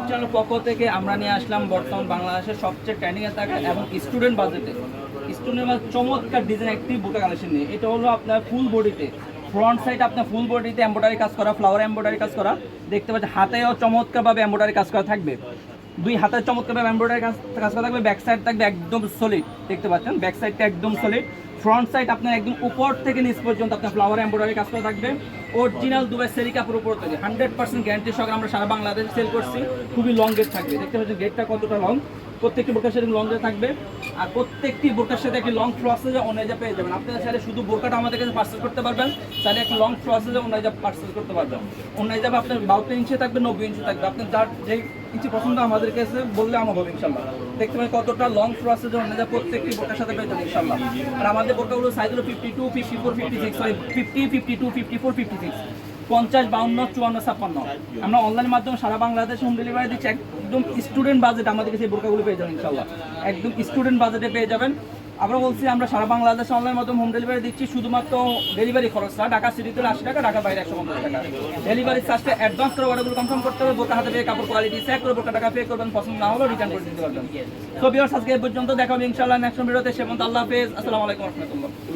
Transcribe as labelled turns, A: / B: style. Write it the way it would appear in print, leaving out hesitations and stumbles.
A: চ্যানেলের পক্ষ থেকে আমরা নিয়ে আসলাম বর্তমান বাংলাদেশের সবচেয়ে ট্রেন্ডিংয়ে থাকা এবং স্টুডেন্ট বাজেটে চমৎকার ডিজাইন একটি বোরকা কালেকশন নিয়ে। এটা হলো আপনার ফুল বডিতে, ফ্রন্ট সাইড আপনার ফুল বডিতে এমব্রয়ডারি কাজ করা, ফ্লাওয়ার এমব্রয়ডারি কাজ করা দেখতে পাচ্ছেন। হাতেও চমৎকারভাবে এমব্রয়ডারি কাজ করা থাকবে, দুই হাতের চমৎকারভাবে এমব্রয়ডারি কাজ করা থাকবে। ব্যাক সাইড থাকবে একদম সলিড, দেখতে পাচ্ছেন ব্যাক সাইডটা একদম সলিড। ফ্রন্ট সাইড আপনার একদম উপর থেকে নিচ পর্যন্ত আপনার ফ্লাওয়ার এমব্রয়ডারি কাজ করা থাকবে। অরিজিনাল দুবাই সেরি কাপড় উপর থেকে 100% গ্যারান্টি সহকারে আমরা সারা বাংলাদেশে সেল করছি। খুবই লং গেট থাকবে, দেখতে পাচ্ছেন গেটটা কতটা লং। প্রত্যেকটি বোরকার সাথে লং গেট থাকবে, আর প্রত্যেকটি বোরকার সাথে একটি লং ফ্রসেজে অনেজা পেয়ে যাবেন। আপনারা চাইলে শুধু বোরকাটা আমাদের কাছে পার্সেল করতে পারবেন, চাইলে একটি লং ফ্রসেজে অনেজা পার্সেল করতে পারবেন। অনেজা আপনার 12 ইঞ্চি থাকবে, 90 ইঞ্চি থাকবে। আপনার যার যেই ইঞ্চি পছন্দ আমাদের কাছে বললে আমার হবে ইনশাল্লাহ। দেখতে পাবেন কতটা লং ফ্রসেজে অনেজা প্রত্যেকটি বোরকার সাথে পেয়ে যাবেন ইনশাল্লাহ। আর আমাদের বোরকাগুলো সাইজ হলো 52, 54, 56, সরি 50, 52, 54, 56, 50, 52, 54, 56। আমরা অনলাইনের মাধ্যমে সারা বাংলাদেশে হোম ডেলিভারি দিচ্ছি। একদম স্টুডেন্ট বাজেট আমাদের কাছে এই বোরকাগুলো পেয়ে যাবেন ইনশাল্লাহ, একদম স্টুডেন্ট বাজেটে পেয়ে যাবেন। আমরা বলছি আমরা সারা বাংলাদেশে অনলাইনের মাধ্যমে হোম ডেলিভারি দিচ্ছি। শুধুমাত্র ডেলিভারি খরচটা ঢাকা সিটিতে 80 টাকা, ঢাকার বাইরে 150 টাকা। ডেলিভারি চার্জটা অ্যাডভান্স করে অর্ডারগুলো কনফার্ম করতে হবে। বোরকা হাতে পেয়ে কাপড় কোয়ালিটি চেক করে বোরকা টাকা পে করবেন, পছন্দ না হলে রিটার্ন করে দিতে পারবেন। তো ভিউয়ার্স, আজকে এই পর্যন্ত দেখা হবে ইনশাল্লাহ নেক্সট ভিডিওতে। সে পর্যন্ত আল্লাহ হাফেজ, আসসালামু আলাইকুম ওয়া রাহমাতুল্লাহ।